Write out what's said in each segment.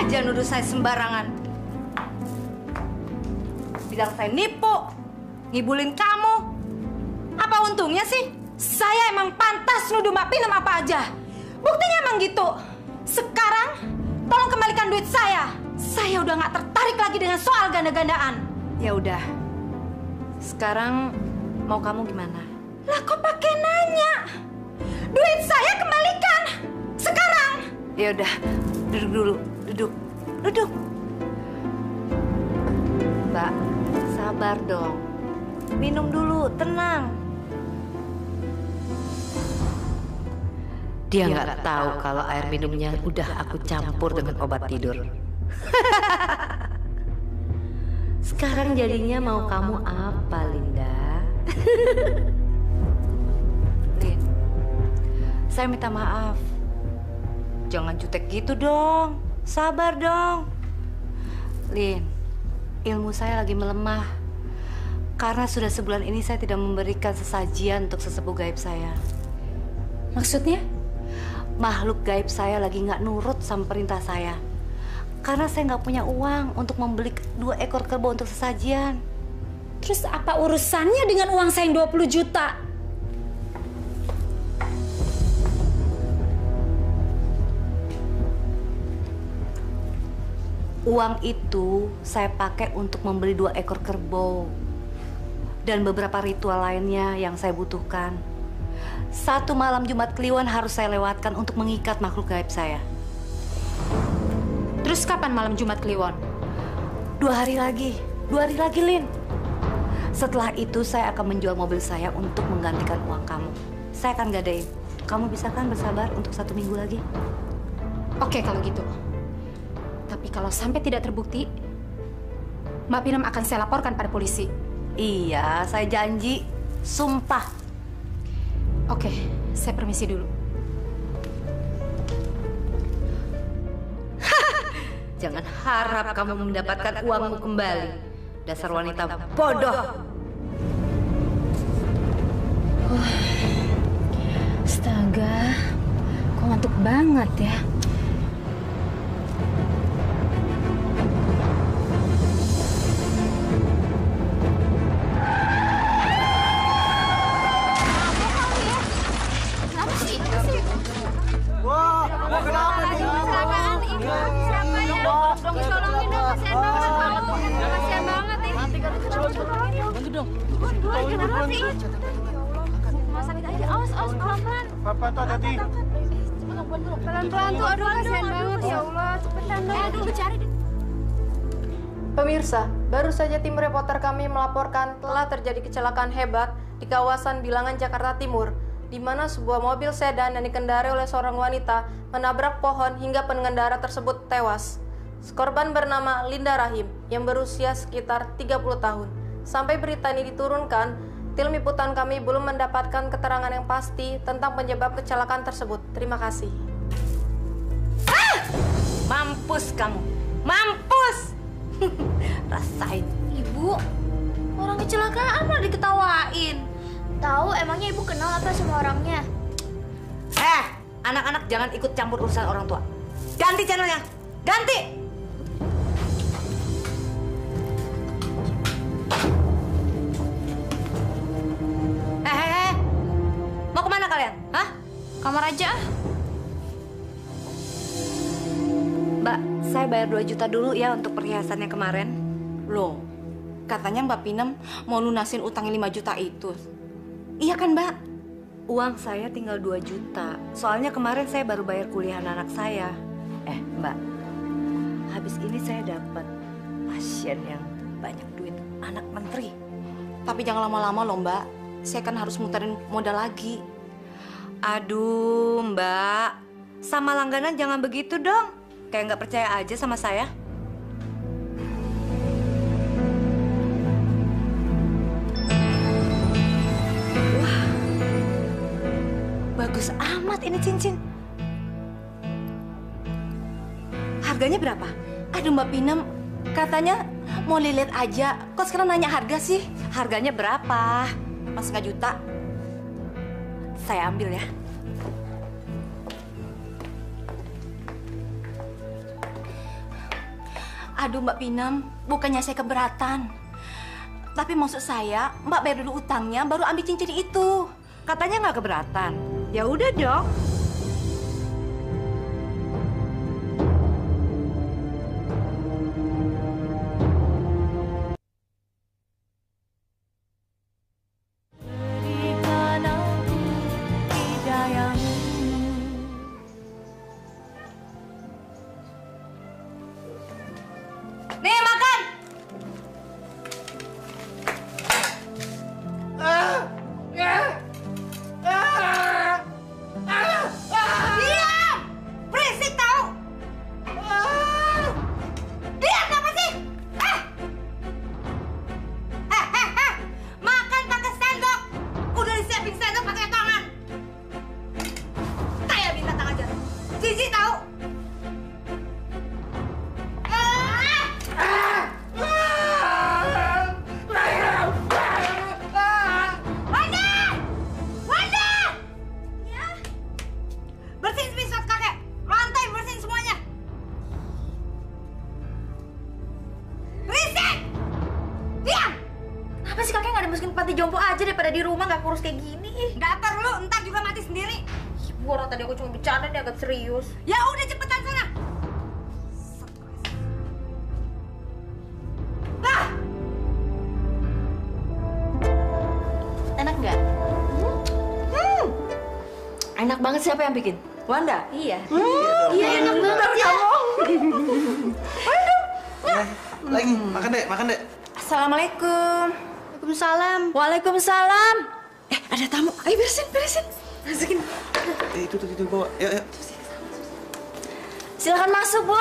aja nuduh saya sembarangan. Bilang saya nipu, ngibulin kamu. Apa untungnya sih? Saya emang pantas nuduh Mbak Pinem apa aja. Buktinya emang gitu. Sekarang, tolong kembalikan duit saya. Saya udah nggak tertarik lagi dengan soal ganda-gandaan. Ya udah. Sekarang mau kamu gimana? Lah kok pakai nanya? Duit saya kembalikan. Sekarang. Ya udah, duduk dulu. Duduk. Mbak, sabar dong. Minum dulu, tenang. Dia nggak tahu kalau air minumnya udah aku campur dengan obat tidur. Sekarang jadinya mau kamu apa, Linda? Lin, saya minta maaf. Jangan jutek gitu dong. Sabar dong. Lin, ilmu saya lagi melemah. Karena sudah sebulan ini saya tidak memberikan sesajian untuk sesepuh gaib saya. Maksudnya? Makhluk gaib saya lagi nggak nurut sama perintah saya. Karena saya nggak punya uang untuk membeli 2 ekor kerbau untuk sesajian. Terus apa urusannya dengan uang saya yang 20 juta? Uang itu saya pakai untuk membeli 2 ekor kerbau. Dan beberapa ritual lainnya yang saya butuhkan. 1 malam Jumat Kliwon harus saya lewatkan untuk mengikat makhluk gaib saya. Terus kapan malam Jumat Kliwon? 2 hari lagi. 2 hari lagi, Lin. Setelah itu saya akan menjual mobil saya untuk menggantikan uang kamu. Saya akan gadain. Kamu bisa kan bersabar untuk 1 minggu lagi? Oke kalau gitu. Tapi kalau sampai tidak terbukti, Mbak Pinem akan saya laporkan pada polisi. Iya, saya janji. Sumpah. Oke, saya permisi dulu. Jangan harap kamu mendapatkan uangmu kembali. Dasar wanita bodoh. Astaga, kok ngantuk banget ya. Papa tuh hati-hati. Pelan-pelan tuh, aduh kasihan banget ya Allah. Cepetan dong. Aduh, cari deh. Pemirsa, baru saja tim reporter kami melaporkan telah terjadi kecelakaan hebat di kawasan Bilangan, Jakarta Timur, di mana sebuah mobil sedan yang dikendarai oleh seorang wanita menabrak pohon hingga pengendara tersebut tewas. Korban bernama Linda Rahim yang berusia sekitar 30 tahun. Sampai berita ini diturunkan, tim liputan kami belum mendapatkan keterangan yang pasti tentang penyebab kecelakaan tersebut. Terima kasih. Mampus kamu. Mampus. Rasain. Ibu, orang kecelakaan malah diketawain. Tahu emangnya ibu kenal apa sama orangnya? Anak-anak jangan ikut campur urusan orang tua. Ganti channelnya. Ganti. Mau kemana kalian? Hah? Kamar aja. Mbak, saya bayar 2 juta dulu ya untuk perhiasannya kemarin. Loh, katanya Mbak Pinem mau lunasin utang 5 juta itu. Iya kan, Mbak? Uang saya tinggal 2 juta. Soalnya kemarin saya baru bayar kuliah anak saya. Mbak, habis ini saya dapat pasien yang banyak duit, anak menteri. Tapi jangan lama-lama loh, Mbak. Saya kan harus muterin modal lagi. Aduh, Mbak. Sama langganan jangan begitu dong. Kayak nggak percaya aja sama saya. Wah, bagus amat ini cincin. Harganya berapa? Aduh, Mbak Pinem, katanya mau lihat aja. Kok sekarang nanya harga sih? Harganya berapa? Mas 1 juta. Saya ambil ya. Aduh Mbak Pinem, bukannya saya keberatan. Tapi maksud saya, Mbak bayar dulu utangnya, baru ambil cincin itu. Katanya nggak keberatan. Ya udah dong. Nih makan. Diam! Berisik tahu? Diam apa sih? Makan pakai sendok. Udah disiapin sendok pakai tangan. Kayak binatang aja. Jijik tahu? Bersihin spot kakek, lantai bersihin semuanya. Berisik! Diam! Kenapa sih kakek nggak dimasukin ke panti jompo aja daripada di rumah nggak kurus kayak gini? Nggak perlu, ntar juga mati sendiri. Ibu, orang tadi aku cuma bercanda, dia agak serius. Ya udah cepetan sana. Lah, Enak nggak? Enak banget, siapa yang bikin? Wanda? Iya. Iya enak banget ya. Lagi, makan dek. Assalamualaikum. Waalaikumsalam. Waalaikumsalam. Ada tamu. Ayo beresin. Masukin. Itu bawa. Yuk. Silakan masuk, Bu.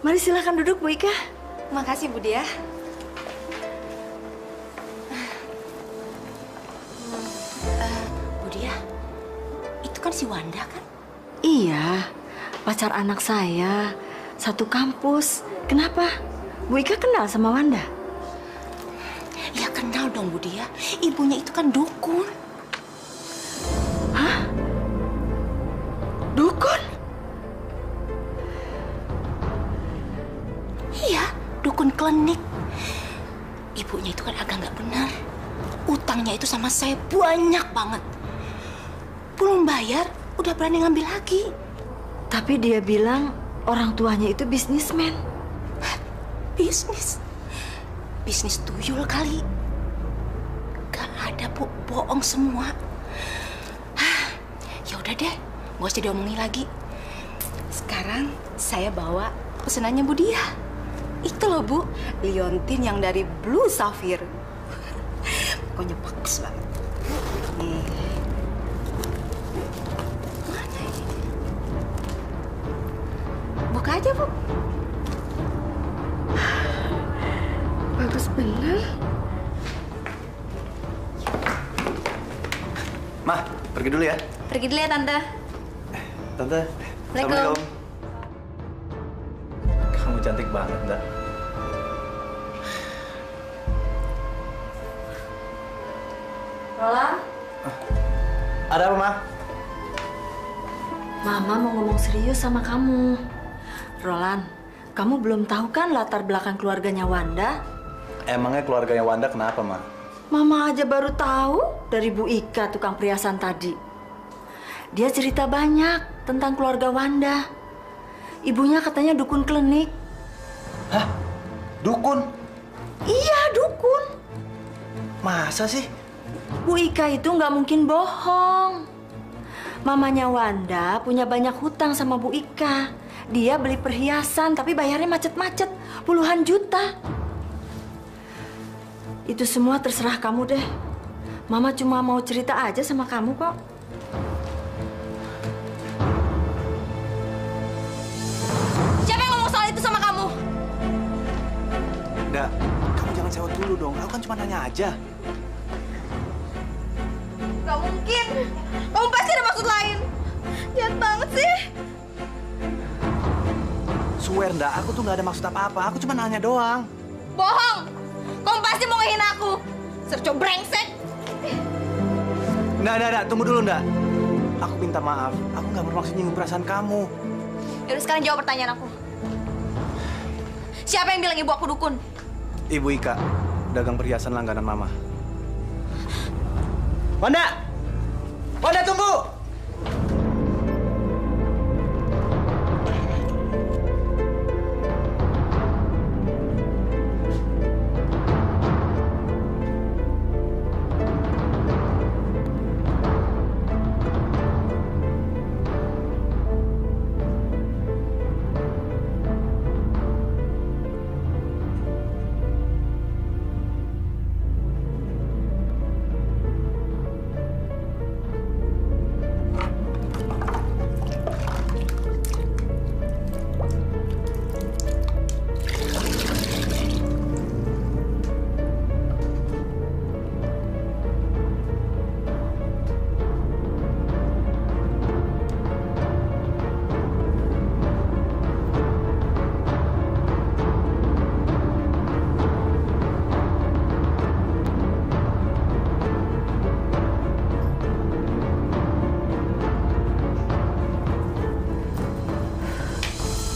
Mari silakan duduk, Bu Ika. Makasih, Bu Dia. Bu Dia, itu kan si Wanda kan? Iya, pacar anak saya. Satu kampus. Kenapa? Bu Ika kenal sama Wanda? Ya kenal dong, Bu Dia. Ibunya itu kan dukun. Hah? Dukun? Iya, dukun klinik. Ibunya itu kan agak nggak benar. Utangnya itu sama saya banyak banget. Belum bayar, udah berani ngambil lagi. Tapi dia bilang orang tuanya itu bisnismen. Bisnis? Bisnis tuyul kali. Gak ada, Bu. Bohong semua. Ya udah deh, nggak usah diomongin lagi. Sekarang saya bawa pesenannya Bu Dia. Itu loh, Bu. Liontin yang dari Blue Sapphire. Pokoknya bagus banget. Nih. Mana ini? Buka aja, Bu. Bagus bener. Mah, pergi dulu ya. Pergi dulu ya, Tante. Tante. Assalamualaikum. Kamu cantik banget, Nda. Roland, Ada apa, Mah? Mama mau ngomong serius sama kamu. Roland, kamu belum tahu kan latar belakang keluarganya Wanda? Emangnya keluarganya Wanda kenapa, Mah? Mama aja baru tahu dari Bu Ika, tukang perhiasan tadi. Dia cerita banyak tentang keluarga Wanda. Ibunya katanya dukun klinik. Hah? Dukun? Iya, dukun. Masa sih? Bu Ika itu nggak mungkin bohong. Mamanya Wanda punya banyak hutang sama Bu Ika. Dia beli perhiasan tapi bayarnya macet-macet, puluhan juta. Itu semua terserah kamu deh. Mama cuma mau cerita aja sama kamu kok. siapa yang ngomong soal itu sama kamu? Nda, kamu jangan sewot dulu dong. Aku kan cuma nanya aja. Gak mungkin. Kamu pasti ada maksud lain. Jahat banget sih. Swear, Nda, aku tuh nggak ada maksud apa-apa. Aku cuma nanya doang. Bohong. Kamu pasti mau ngehina aku. Serco brengsek. Nda, tunggu dulu, Nda. Aku minta maaf. Aku nggak bermaksud nyinggung perasaan kamu. Yaudah sekarang jawab pertanyaan aku. Siapa yang bilang ibu aku dukun? Ibu Ika, dagang perhiasan langganan Mama. Wanda! Wanda, tunggu!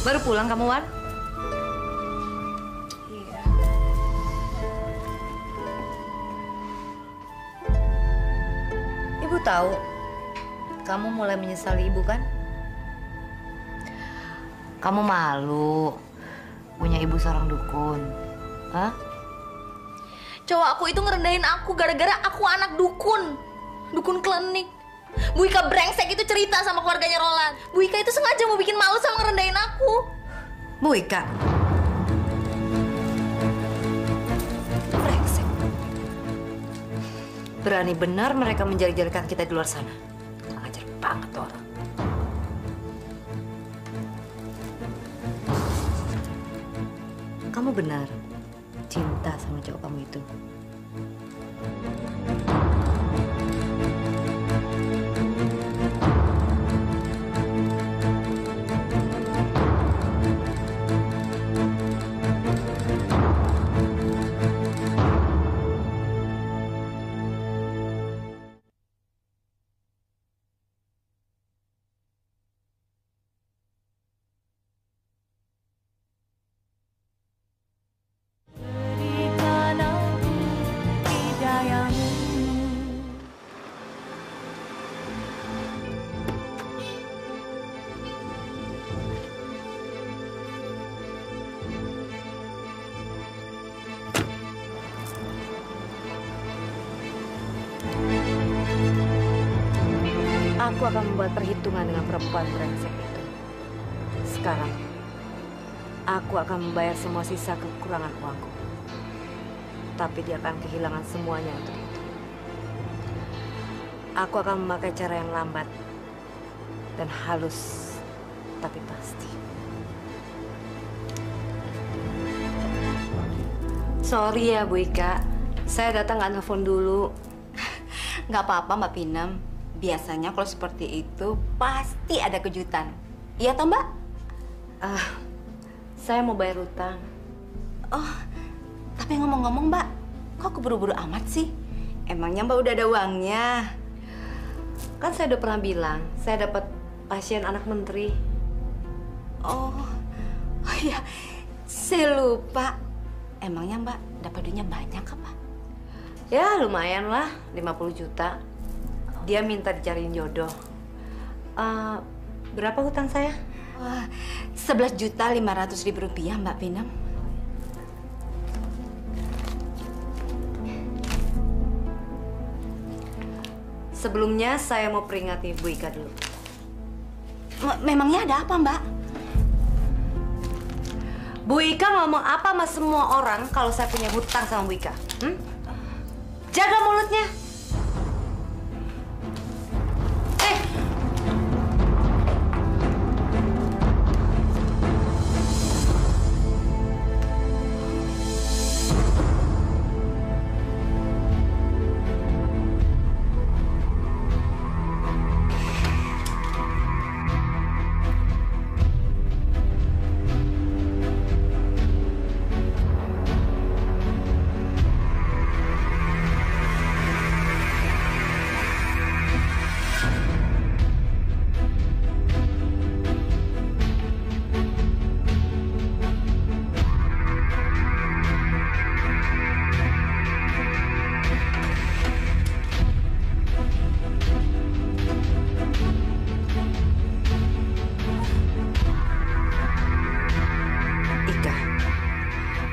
Baru pulang kamu, Wan? Iya. Ibu tahu, kamu mulai menyesali ibu kan? Kamu malu punya ibu seorang dukun. Hah? Cowok aku itu ngerendahin aku gara-gara aku anak dukun. Dukun klinik. Bu Ika brengsek itu cerita sama keluarganya Roland. Bu Ika itu sengaja mau bikin malu sama ngerendahin aku. Bu Ika. Brengsek. Berani benar mereka menjadi-jadikan kita di luar sana. Ajar banget tuh orang. Kamu benar cinta sama cowok kamu itu. Aku akan membuat perhitungan dengan perempuan brengsek itu. Sekarang, aku akan membayar semua sisa kekurangan uangku. Tapi dia akan kehilangan semuanya untuk itu. Aku akan memakai cara yang lambat dan halus, tapi pasti. Sorry ya, Bu Ika. Saya datang nggak nelfon dulu. Nggak apa-apa, Mbak Pinem. Biasanya kalau seperti itu pasti ada kejutan. Iya toh, Mbak? Saya mau bayar utang. Oh, tapi ngomong-ngomong, Mbak, kok keburu-buru amat sih? Emangnya Mbak udah ada uangnya? Kan saya udah pernah bilang, saya dapat pasien anak menteri. Oh iya, saya lupa. Emangnya Mbak dapat duitnya banyak apa? Ya lumayan lah, 50 juta. Dia minta dicariin jodoh. Berapa hutang saya? Wah, 11.500.000 rupiah, Mbak Pinem. Sebelumnya saya mau peringati Bu Ika dulu. Memangnya ada apa, Mbak? Bu Ika ngomong apa sama semua orang kalau saya punya hutang sama Bu Ika? Jaga mulutnya.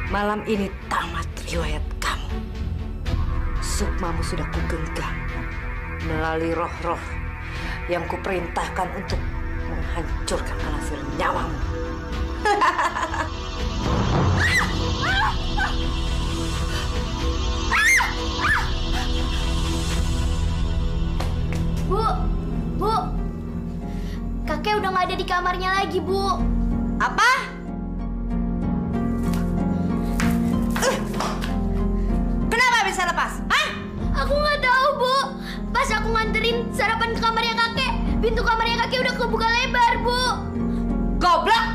Malam ini tamat riwayat kamu. Sukmamu sudah kugenggam melalui roh-roh yang kuperintahkan untuk menghancurkan alasir nyawamu. Bu, kakek udah nggak ada di kamarnya lagi, Bu. Apa? Kenapa bisa lepas? Hah? Aku nggak tahu, Bu. Pas aku nganterin sarapan ke kamarnya kakek, pintu kamarnya kakek udah kebuka lebar, Bu. Goblok!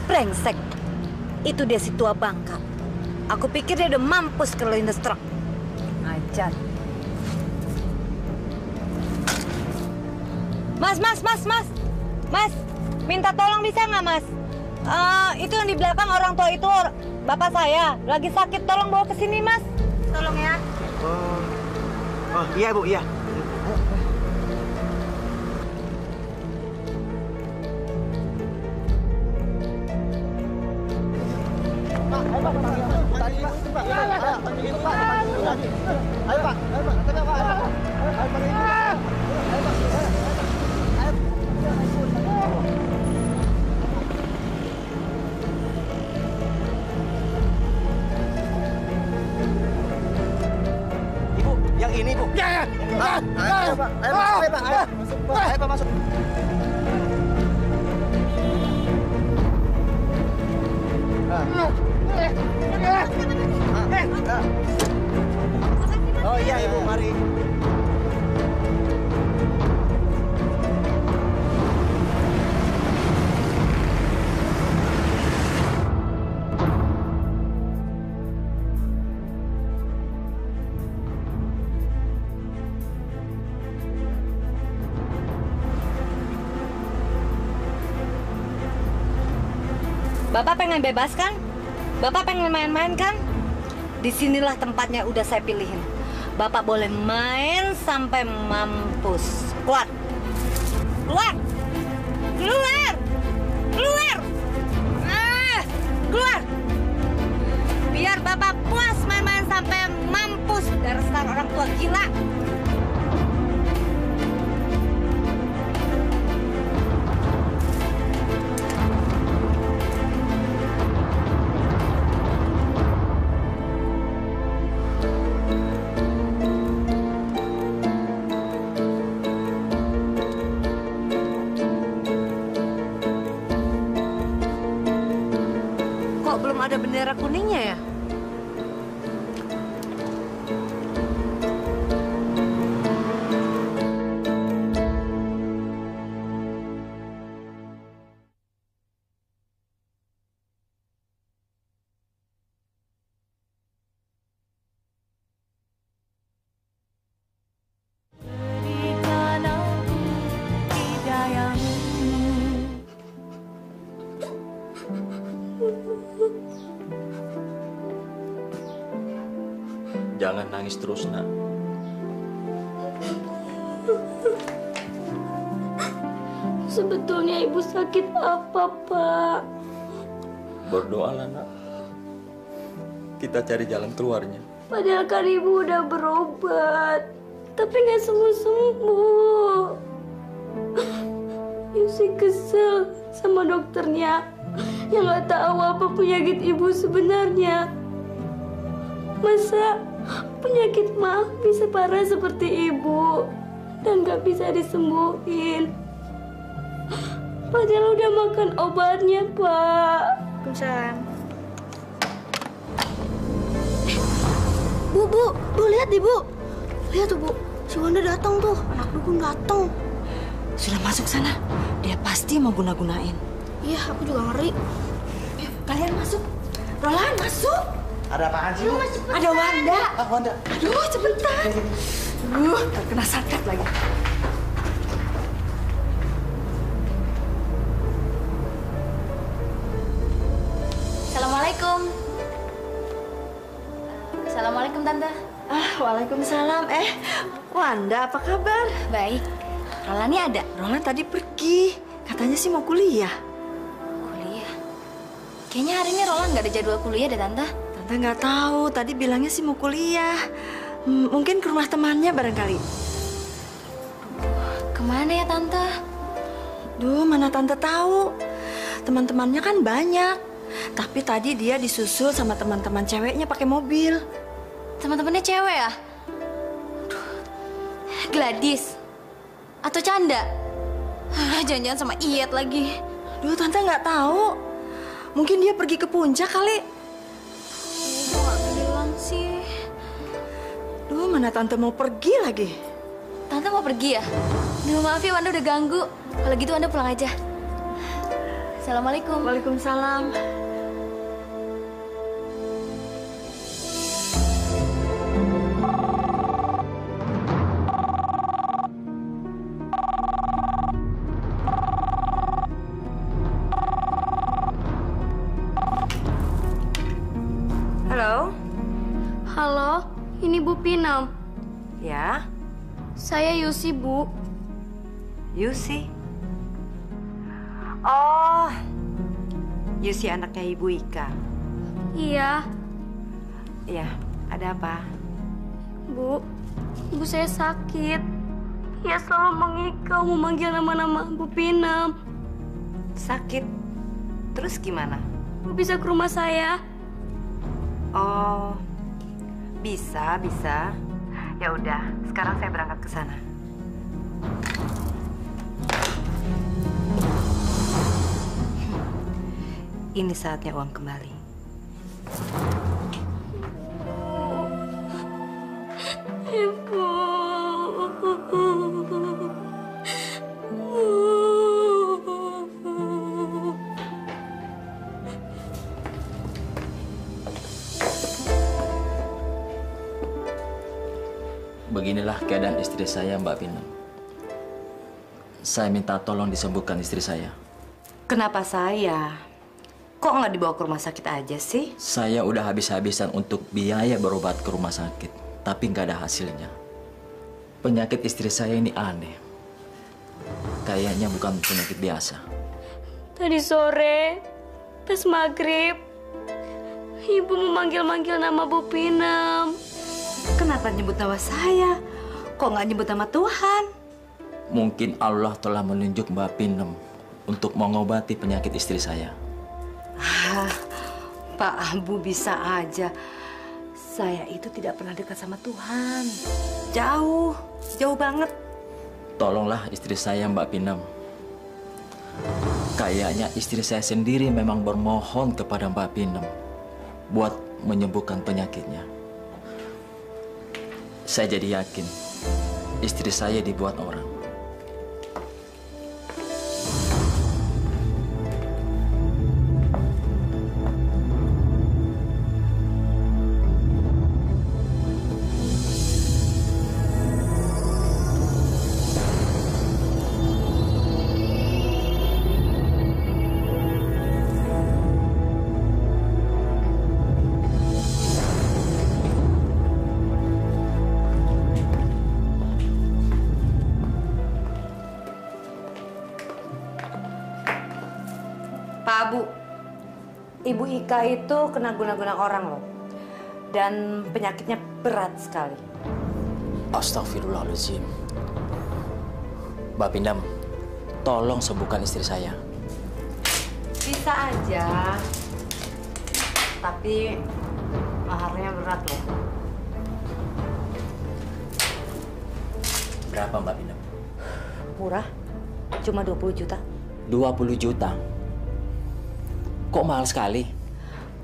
Brengsek. Itu dia si tua bangka. Aku pikir dia udah mampus ke lindes truk. Ajar. Mas. Mas, minta tolong bisa nggak, Mas? Itu yang di belakang orang tua itu bapak saya. Lagi sakit, tolong bawa ke sini, Mas. Tolong ya. Oh, iya, Bu, iya. Ibu, yang ini, Bu. Ya. Ayo, Pak. Ayo, Pak, masuk. Oh iya, Ibu, mari. Bapak pengen bebas kan? Bapak pengen main-main kan? Disinilah tempatnya udah saya pilihin. Bapak boleh main sampai mampus. Keluar! Keluar! Keluar! Keluar! Keluar! Biar Bapak puas main-main sampai mampus. Dasar orang tua gila. Kok belum ada bendera kuningnya ya? Jangan nangis terus, Nak. Sebetulnya ibu sakit apa, Pak? Berdoalah, nak. Kita cari jalan keluarnya. Padahal kan ibu udah berobat, tapi nggak sembuh-sembuh. Yusi kesel sama dokternya yang nggak tahu apa penyakit ibu sebenarnya. Masa penyakit mah bisa parah seperti ibu dan nggak bisa disembuhin? Padahal udah makan obatnya, Pak. Waalaikumsalam. Bu, lihat Ibu. Lihat tuh, Bu. Si Wanda datang tuh, anak dukun datang. Sudah masuk sana. Dia pasti mau guna-gunain. Iya, aku juga ngeri. Ayo, kalian masuk. Roland, masuk. Ada apaan sih? Bu? Ada Wanda. Ah, Wanda. Aduh, cepetan. Terkena santet lagi. Assalamualaikum. Assalamualaikum, Tante. Waalaikumsalam. Wanda, apa kabar? Baik. Rolandnya ada? Roland tadi pergi. Katanya sih mau kuliah. Kuliah? Kayaknya hari ini Roland nggak ada jadwal kuliah deh, Tante. Tante nggak tahu. Tadi bilangnya sih mau kuliah. Mungkin ke rumah temannya barangkali. Kemana ya, Tante? Duh, mana Tante tahu. Teman-temannya kan banyak. Tapi tadi dia disusul sama teman-teman ceweknya pakai mobil. Teman-temannya cewek ya? Gladys? Atau Canda? Jangan-jangan sama Iyet lagi. Duh, Tante nggak tahu. Mungkin dia pergi ke puncak kali. Kok nggak bilang sih? Duh, mana Tante mau pergi lagi? Tante mau pergi ya? Duh, maaf ya, Wanda udah ganggu. Kalau gitu Wanda pulang aja. Assalamualaikum. Waalaikumsalam. Halo? Halo, ini Bu Pinam. Ya, Saya Yusi, Bu. Yusi. Oh, Yusi anaknya Ibu Ika. Iya, Ya, ada apa? Bu. Ibu saya sakit. Ya selalu mengikau memanggil nama-nama Bu Pinam. Sakit. Terus gimana? Bu bisa ke rumah saya? Oh, bisa. Ya udah, sekarang saya berangkat ke sana. Ini saatnya uang kembali. Ibu. Beginilah keadaan istri saya, Mbak Pinam. Saya minta tolong disembuhkan istri saya. Kenapa saya? Kok nggak dibawa ke rumah sakit aja sih? Saya udah habis-habisan untuk biaya berobat ke rumah sakit, tapi nggak ada hasilnya. Penyakit istri saya ini aneh. Kayaknya bukan penyakit biasa. Tadi sore, pas maghrib, Ibu memanggil-manggil nama Bu Pinam. Kenapa nyebut nama saya? Kok nggak nyebut nama Tuhan? Mungkin Allah telah menunjuk Mbak Pinam untuk mengobati penyakit istri saya. Pak Ambu bisa aja. Saya itu tidak pernah dekat sama Tuhan. Jauh banget. Tolonglah istri saya, Mbak Pinam. Kayaknya istri saya sendiri memang bermohon kepada Mbak Pinam buat menyembuhkan penyakitnya. Saya jadi yakin istri saya dibuat orang. Pak Bu, Ibu Ika itu kena guna-guna orang loh. Dan penyakitnya berat sekali. Astagfirullahaladzim. Mbak Pindam, tolong sembuhkan istri saya. Bisa aja. Tapi maharnya berat loh. Berapa Mbak Pindam? Murah, cuma 20 juta. 20 juta? Kok mahal sekali?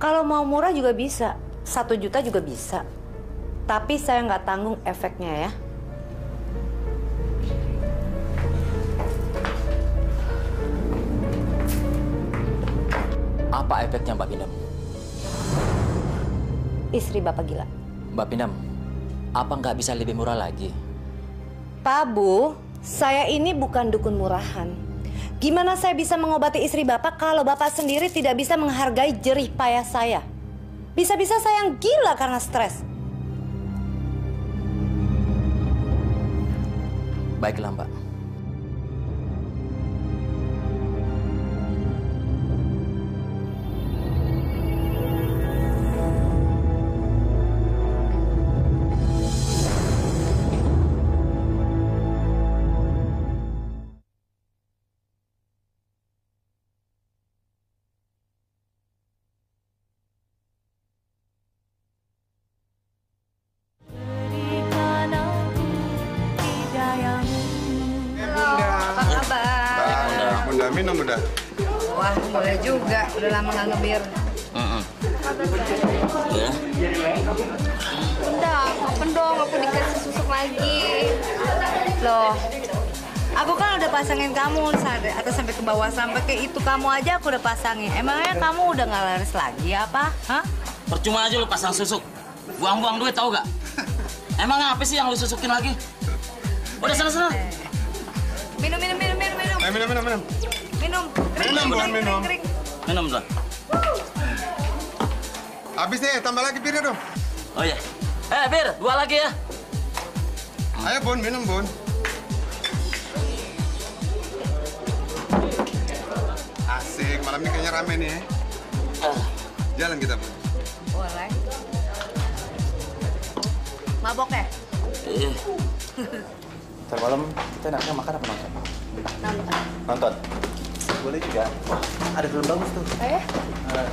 Kalau mau murah juga bisa, 1 juta juga bisa. Tapi saya nggak tanggung efeknya ya. Apa efeknya Mbak Pindam? Istri Bapak gila. Mbak Pindam, apa nggak bisa lebih murah lagi? Pak Bu, saya ini bukan dukun murahan. Gimana saya bisa mengobati istri Bapak kalau Bapak sendiri tidak bisa menghargai jerih payah saya? Bisa-bisa saya yang gila karena stres. Baiklah Mbak. Minum udah. Wah, boleh juga. Udah lama nggak ngebir. Ya. Udah, kapan dong aku dikasih susuk lagi. Loh, aku kan udah pasangin kamu atas sampai ke bawah, sampai ke itu kamu aja aku udah pasangin. Emangnya kamu udah nggak laris lagi apa? Hah? Percuma aja lu pasang susuk. Buang-buang duit tau gak? Emang apa sih yang lu susukin lagi? Udah sana-sana. Minum. Minum. Minum. Minum, bukan minum. Minum dong. Habis nih, tambah lagi birnya dong. Oh iya. Bir, 2 lagi ya. Ayo Bun, minum Bun. Asik, malam ini kayaknya rame nih ya. Jalan kita Bun. Boleh. Mabok ya? Iya. Ntar malam kita enaknya makan apa nonton? Nonton? Boleh juga. Ada film bagus tuh.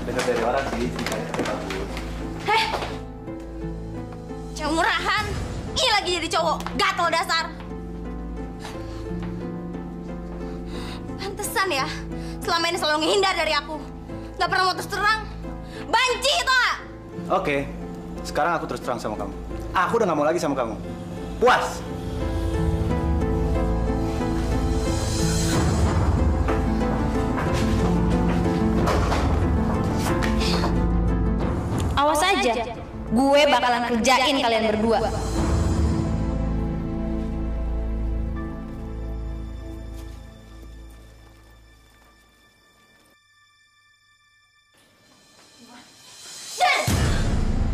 Dengar dari orang sih, ceritanya bagus. Cewek murahan. Ih, lagi jadi cowok. Gatel dasar. Pantesan ya. Selama ini selalu ngehindar dari aku. Gak pernah mau terus terang. Banci itu gak? Oke, sekarang aku terus terang sama kamu. Aku udah gak mau lagi sama kamu. Puas! Awas aja. Gue bakalan kerjain kalian berdua.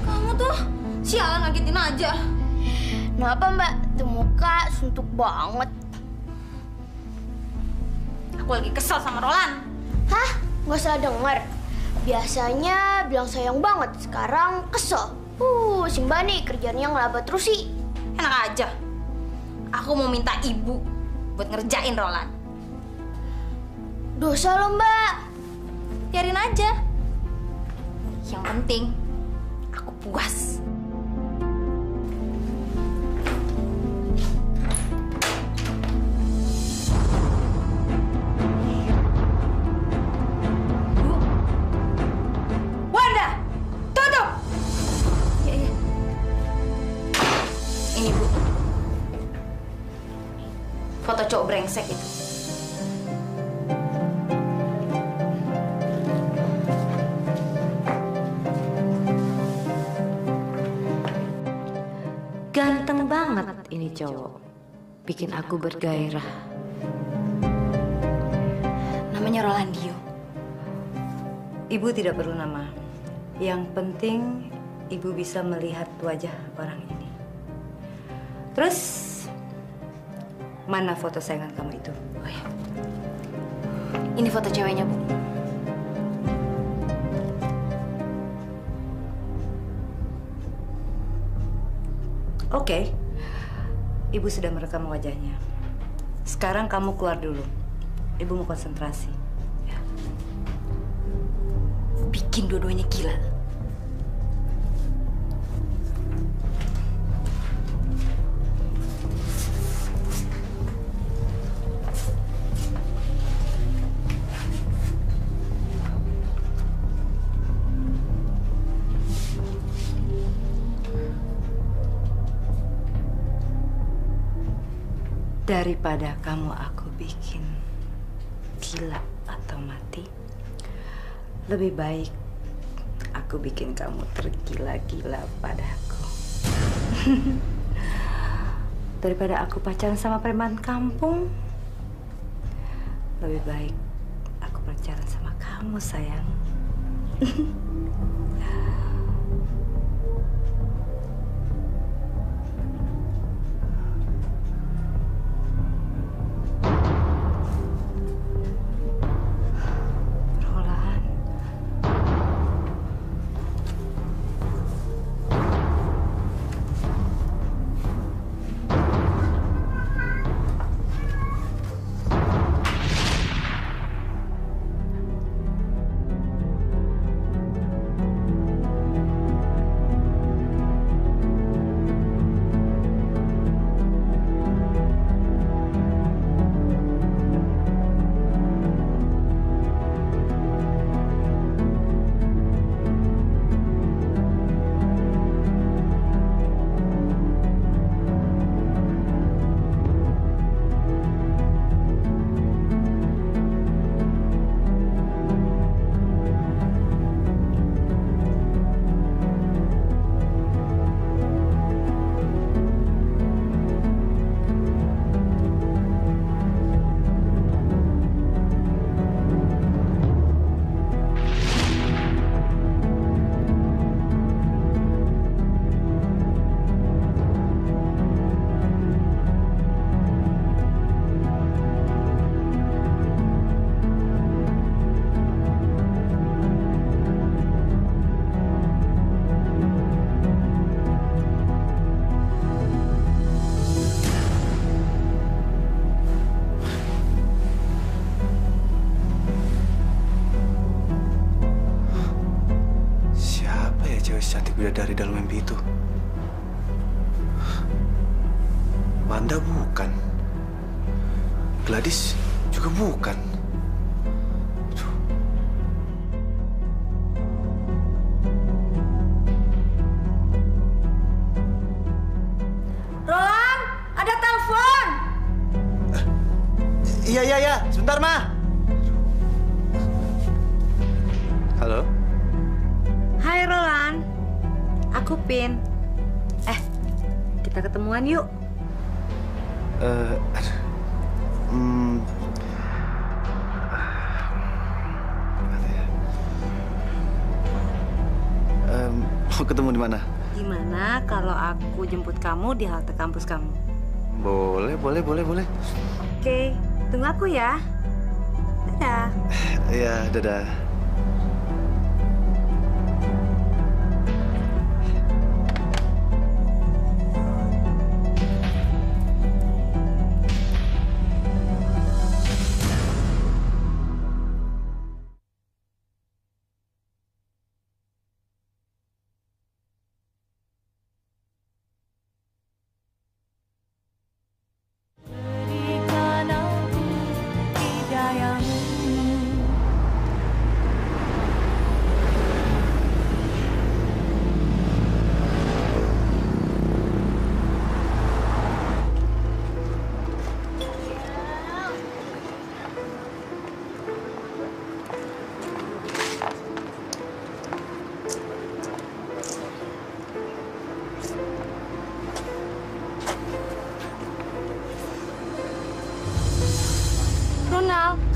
Kamu tuh sialan ngagetin aja. Kenapa Mbak? Tuh muka suntuk banget. Aku lagi kesel sama Roland. Hah? Nggak salah denger. Biasanya bilang sayang banget, sekarang kesel. Si Mbak nih kerjanya ngelaba terus sih. Enak aja. Aku mau minta ibu buat ngerjain Roland. Dosa lo Mbak. Biarin aja. Yang penting aku puas. Foto cowok brengsek itu. Ganteng banget ini cowok. Bikin aku bergairah. Namanya Rolandio. Ibu tidak perlu nama. Yang penting ibu bisa melihat wajah orang ini. Terus mana foto sayangan kamu itu? Oh ya. Ini foto ceweknya, Bu. Oke. Ibu sudah merekam wajahnya. Sekarang kamu keluar dulu. Ibu mau konsentrasi. Ya. Bikin dua-duanya gila. Daripada kamu aku bikin gila atau mati, lebih baik aku bikin kamu tergila-gila padaku. Daripada aku pacaran sama preman kampung, lebih baik aku pacaran sama kamu, sayang. Dari dalam mimpi itu. Wanda bukan. Gladys juga bukan. Roland, ada telepon. Iya. Sebentar, Ma. Halo? Hai, Roland. Aku Pin. Kita ketemuan yuk. Mau ketemu di mana? Gimana kalau aku jemput kamu di halte kampus kamu? Boleh. Oke, tunggu aku ya. Dadah. Iya, dadah.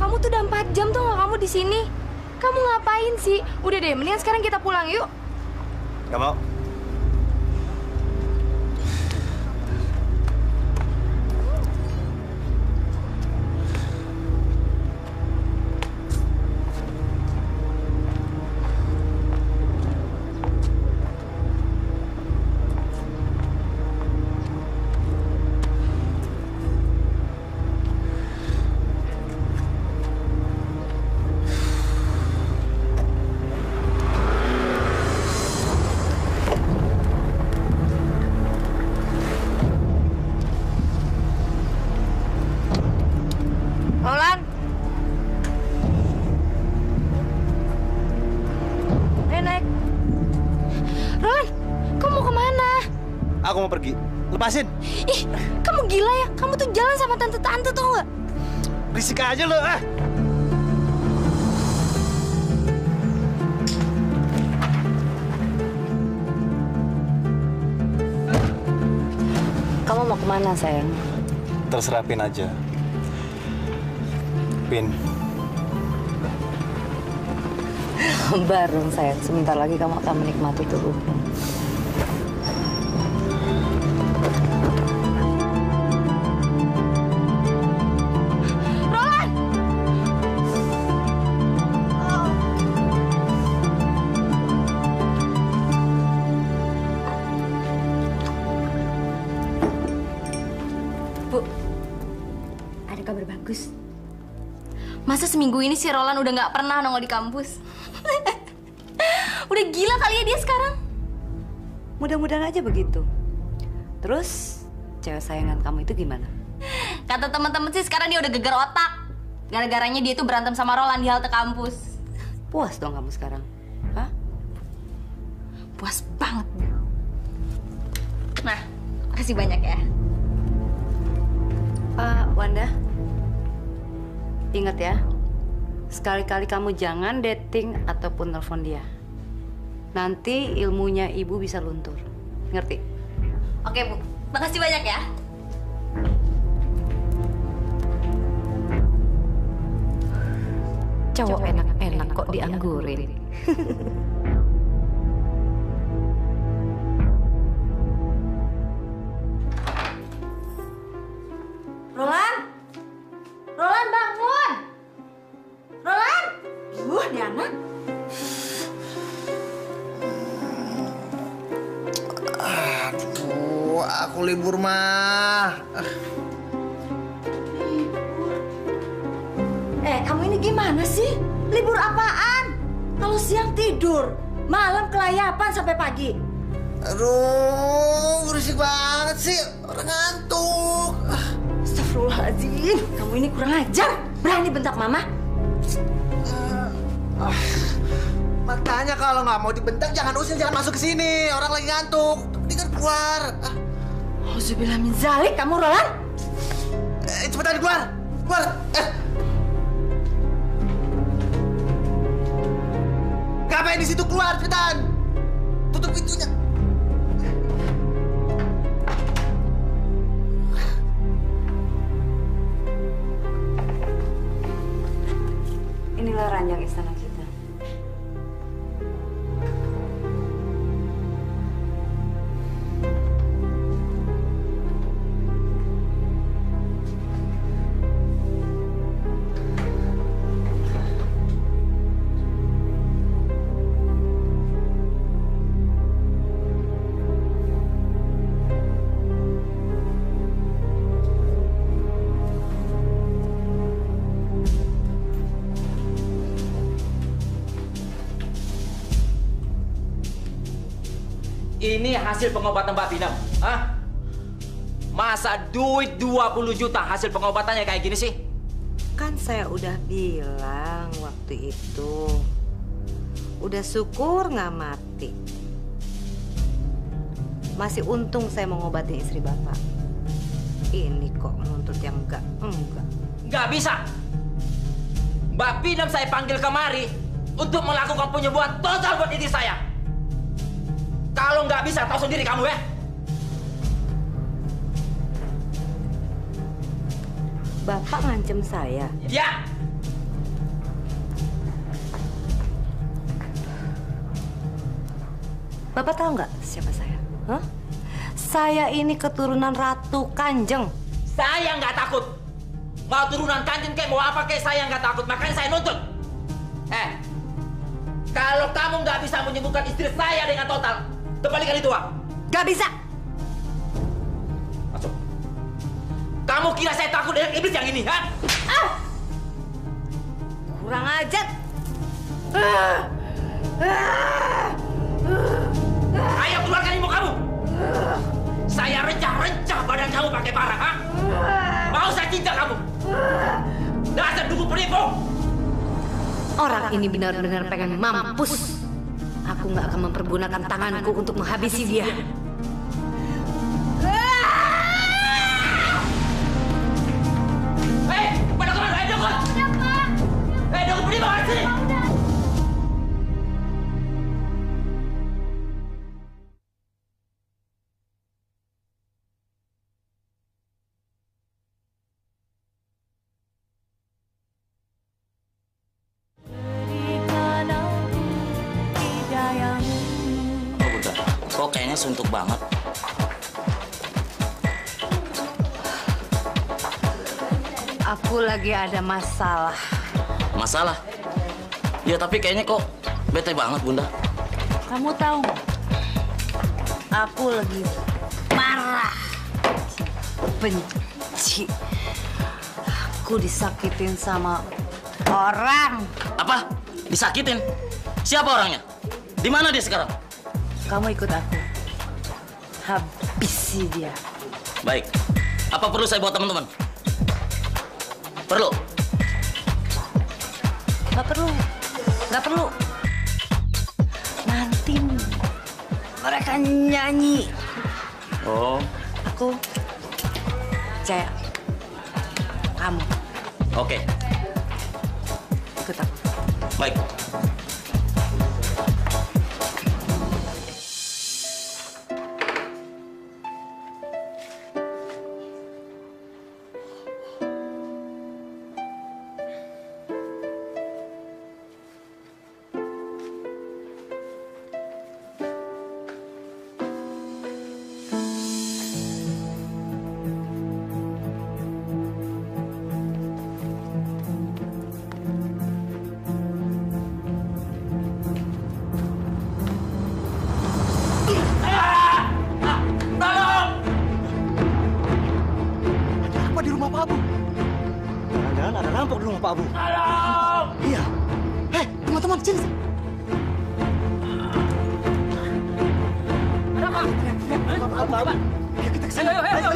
Kamu tuh udah 4 jam tuh nggak kamu di sini. Kamu ngapain sih? Udah deh, mendingan sekarang kita pulang yuk. Gak mau. mau pergi. Lepasin. Ih, kamu gila ya? Kamu tuh jalan sama tante-tante tau nggak? Berisik aja lo, ah. Kamu mau kemana, sayang? Terserah Pin aja. Pin. Baru, sayang. Sebentar lagi kamu akan menikmati tubuhmu. Masa seminggu ini si Roland udah nggak pernah nongol di kampus? Udah gila kali ya dia sekarang. Mudah-mudahan aja begitu. Terus, cewek sayangan kamu itu gimana? Kata teman-teman sih sekarang dia udah geger otak. Gara-garanya dia tuh berantem sama Roland di halte kampus. Puas dong kamu sekarang? Hah? Puas banget. Nah, makasih banyak ya. Wanda. Ingat ya, sekali-kali kamu jangan dating ataupun telepon dia. Nanti ilmunya ibu bisa luntur. Ngerti? Oke, Bu. Makasih banyak ya. Cowok enak-enak kok dianggurin. Roland! Roland, bangun! Roland! Dia anak. Aduh, aku libur mah. Kamu ini gimana sih? Libur apaan? Kalau siang tidur, malam kelayapan sampai pagi. Aduh, berisik banget sih. Orang ngantuk. Astagfirullahaladzim, kamu ini kurang ajar. Berani bentak mama? Makanya kalau nggak mau dibentak jangan usir, jangan masuk ke sini. Orang lagi ngantuk. Mendingan keluar. Auzubillah min zalik, kamu Roland. Cepetan keluar. Keluar. Ngapain di situ, keluar cepetan. Tutup pintunya. Inilah ranjang istana kita. Ini hasil pengobatan Mbak Pinam. Hah? Masa duit 20 juta hasil pengobatannya kayak gini sih? Kan saya udah bilang waktu itu. Udah syukur nggak mati. Masih untung saya mengobati istri Bapak. Ini kok menuntut yang enggak. Nggak bisa. Mbak Pinam saya panggil kemari untuk melakukan penyembuhan total buat istri saya. Kalau nggak bisa, tahu sendiri kamu ya. Bapak ngancem saya? Ya. Bapak tahu nggak siapa saya? Hah? Saya ini keturunan Ratu Kanjeng. Saya nggak takut. Mau turunan Kanjeng kayak mau apa kayak saya nggak takut. Makanya saya nuntut. Kalau kamu nggak bisa menyembuhkan istri saya dengan total, kembalikan itu uang. Gak bisa. Masuk. Kamu kira saya takut dengan iblis yang ini, ha? Kurang ajar. Ayo keluarkan ibu kamu. Saya rencah badan kamu pakai parah, ha? Mau saya cinta kamu? Dasar dukun penipu. Orang ini benar-benar pengen mampus. Aku nggak akan mempergunakan tanganku untuk menghabisi dia. Kamu dibawa ke sini. Kok kayaknya suntuk banget. Aku lagi ada masalah. Masalah? Ya tapi kayaknya kok bete banget, Bunda. Kamu tahu nggak? Aku lagi marah. Benci. Aku disakitin sama orang. Apa? Disakitin? Siapa orangnya? Di mana dia sekarang? Kamu ikut aku. Habisi dia. Baik. Apa perlu saya buat teman-teman? Perlu? Nggak perlu. Nggak perlu. Nanti mereka nyanyi. Oh. Aku percaya. Kamu. Oke. Ikut aku. Baik. Pak Abu. Tolong! Iya. Hei, teman-teman, sini. Ada apa? Apa? Kita kesana. Ayo.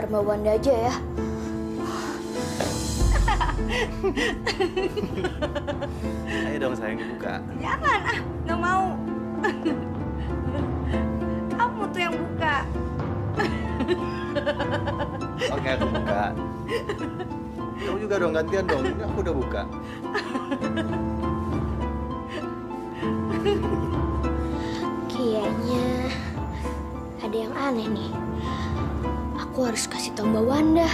Mbak Wanda aja ya. Ayo dong sayang dibuka. Jangan, nggak mau. Kamu tuh yang buka. Oke, aku buka. Kamu juga dong, gantian dong. Ini aku udah buka. Kayaknya ada yang aneh nih. Aku harus kasih tahu Mbak Wanda.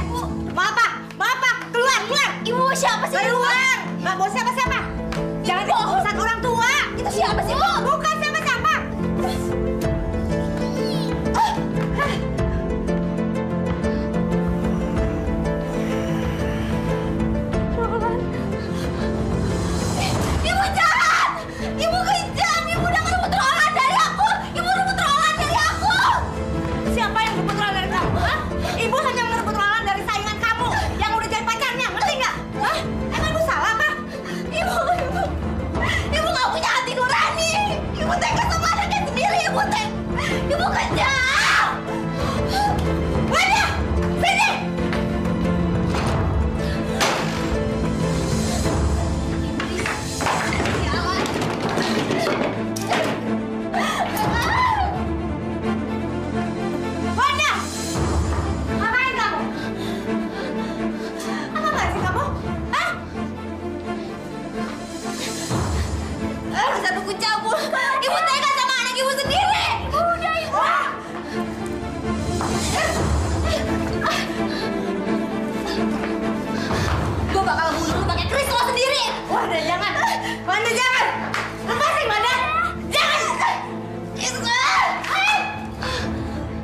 Bu, mau apa? Mau apa? Keluar, keluar! Ibu siapa sih? Keluar! Nggak mau siapa-siapa. Jangan urusan orang tua. Itu siapa sih, Bu? Bukan siapa-siapa. Ibu kejam! Wanda! Sini! Wanda! Ngapain kamu? Apa sih kamu? Hah? Satu kucabul. Ibu tega sama anak ibu sendiri. Udah, Ibu. Gue bakal bunuh lu pakai keris lo sendiri. Wanda, jangan. Wanda, jangan. Lepasin, Wanda. Jangan.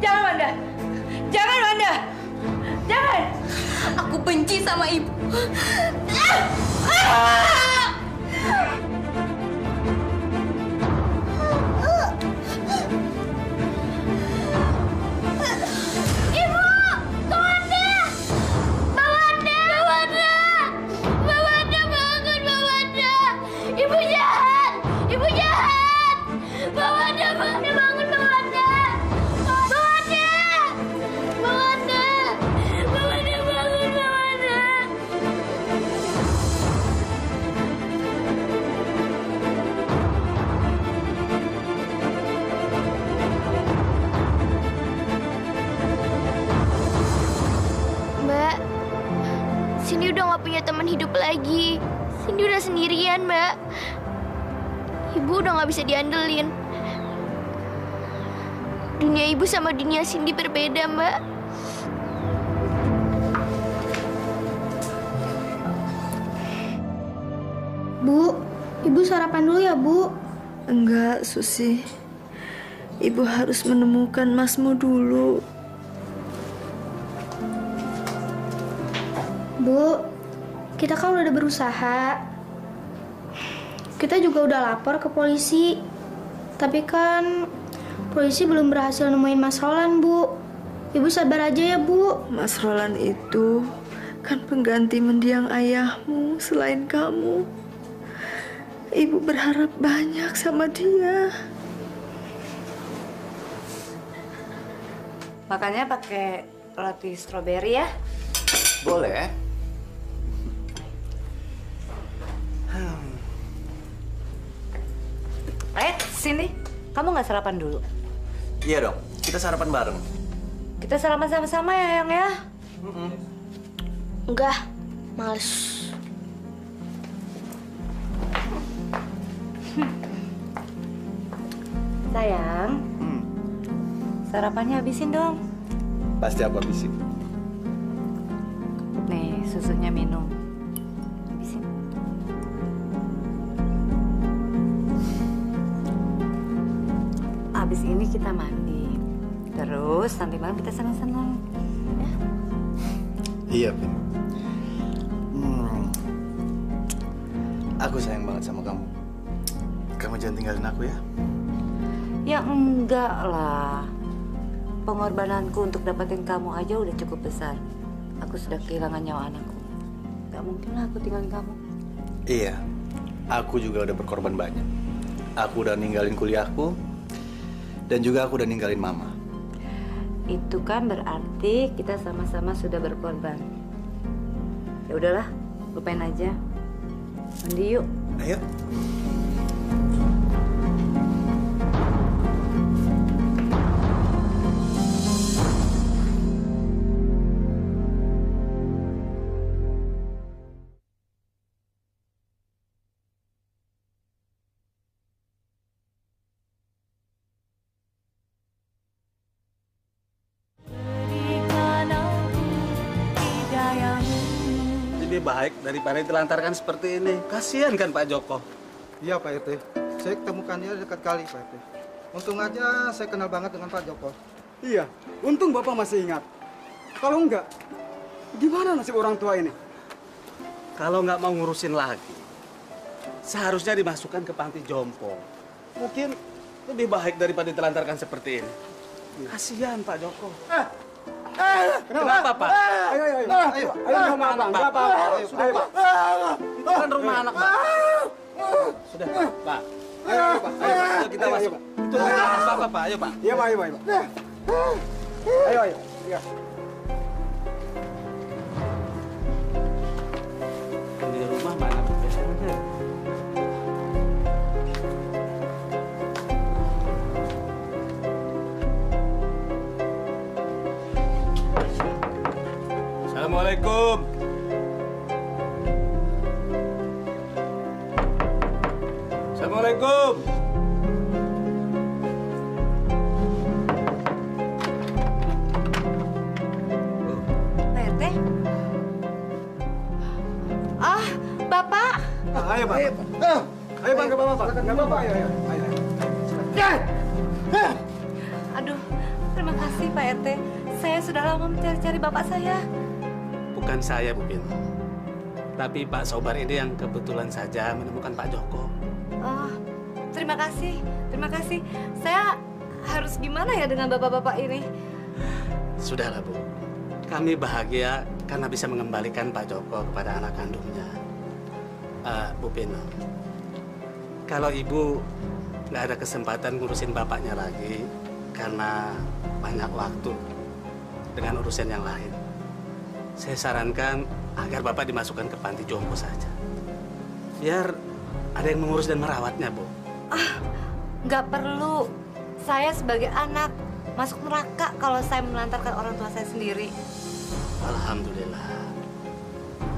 Jangan, Wanda. Jangan, Wanda. Jangan. Aku benci sama ibu. Cindy udah gak punya teman hidup lagi. Cindy udah sendirian, Mbak. Ibu udah gak bisa diandelin. Dunia ibu sama dunia Cindy berbeda, Mbak. Bu, ibu sarapan dulu ya, Bu. Enggak, Susi. Ibu harus menemukan Masmu dulu. Bu, kita kan udah berusaha. Kita juga udah lapor ke polisi. Tapi kan polisi belum berhasil nemuin Mas Roland, Bu. Ibu sabar aja ya, Bu. Mas Roland itu kan pengganti mendiang ayahmu selain kamu. Ibu berharap banyak sama dia. Makannya pakai roti stroberi ya? Boleh. Sini. Kamu nggak sarapan dulu? Iya dong, kita sarapan bareng. Kita sarapan sama-sama ya, Yang ya? Enggak, males. Sayang, sarapannya habisin dong. Pasti aku habisin. Nih, susunya minum. Habisin. Habis ini kita mandi. Terus nanti malam kita senang-senang. Ya? Iya, Pin. Aku sayang banget sama kamu. Kamu jangan tinggalin aku ya. Ya enggak lah. Pengorbananku untuk dapetin kamu aja udah cukup besar. Aku sudah kehilangan nyawa anakku. Gak mungkin lah aku tinggalin kamu. Iya, aku juga udah berkorban banyak. Aku udah ninggalin kuliahku. Dan juga aku udah ninggalin mama. Itu kan berarti kita sama-sama sudah berkorban. Ya udahlah, lupain aja. Mandi yuk. Ayo. Lebih baik daripada ditelantarkan seperti ini. Kasihan kan Pak Joko? Iya Pak RT, saya ketemukan dia dekat kali Pak RT. Untung aja saya kenal banget dengan Pak Joko. Iya, untung Bapak masih ingat. Kalau enggak, gimana nasib orang tua ini? Kalau nggak mau ngurusin lagi, seharusnya dimasukkan ke panti jompo. Mungkin lebih baik daripada ditelantarkan seperti ini. Kasihan Pak Joko. Kenapa Pak? Ayo, rumah anak, Pak. Sudah Pak. Itu kan rumah anak Pak. Sudah Pak. Ayo Pak. Ayo kita masuk. Itu rumah anak Bapak Pak. Ayo Pak. Iya Pak, ayo Pak. Ayo. Iya. Di rumah mana biasanya? Assalamualaikum. Assalamualaikum. Pak RT? Ah, Bapak. Ayo Pak. Ayo Pak, nggak apa-apa. Nggak apa-apa, ayo. Aduh, terima kasih Pak RT. Saya sudah lama mencari-cari Bapak saya. Bukan saya, Bu Pin. Tapi Pak Sobar ini yang kebetulan saja menemukan Pak Joko. Oh, terima kasih. Terima kasih. Saya harus gimana ya dengan bapak-bapak ini? Sudahlah, Bu. Kami bahagia karena bisa mengembalikan Pak Joko kepada anak kandungnya. Bu Pino, kalau Ibu nggak ada kesempatan ngurusin bapaknya lagi karena banyak waktu dengan urusan yang lain, saya sarankan agar Bapak dimasukkan ke panti jompo saja. Biar ada yang mengurus dan merawatnya, Bu. Nggak perlu. Saya sebagai anak masuk neraka kalau saya menelantarkan orang tua saya sendiri. Alhamdulillah.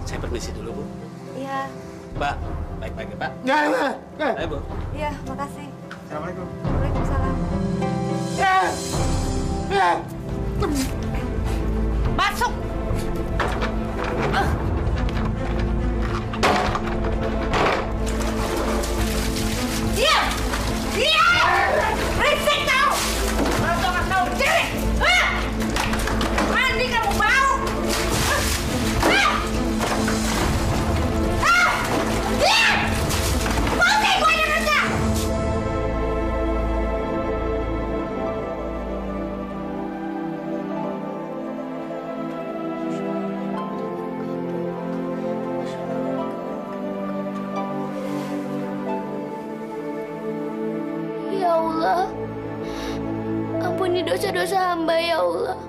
Saya permisi dulu, Bu. Iya. Pak, baik-baik ya, Pak. Ya. Ayo, Bu. Iya, makasih. Assalamualaikum. Waalaikumsalam. Masuk. Diam! Diam! Berisik kau! Kalau nggak tahu diri! Mandi kamu bau! Diam! Pusing gue dengernya! Ya Allah, ampuni dosa-dosa hamba ya Allah.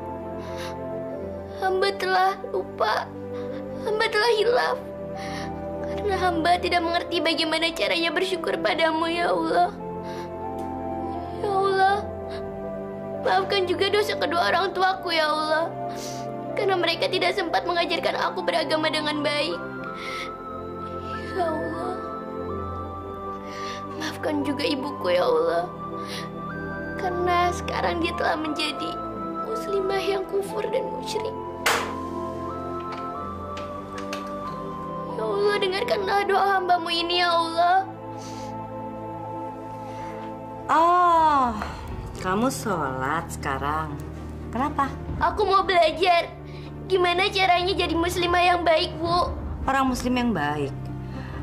Hamba telah lupa, hamba telah hilaf. Karena hamba tidak mengerti bagaimana caranya bersyukur padamu ya Allah. Ya Allah, maafkan juga dosa kedua orang tuaku ya Allah. Karena mereka tidak sempat mengajarkan aku beragama dengan baik. Ya Allah, maafkan juga ibuku ya Allah. Karena sekarang dia telah menjadi muslimah yang kufur dan musyrik. Ya Allah, dengarkanlah doa hambamu ini ya Allah. Oh, kamu sholat sekarang. Kenapa? Aku mau belajar gimana caranya jadi muslimah yang baik, Bu. Orang muslim yang baik?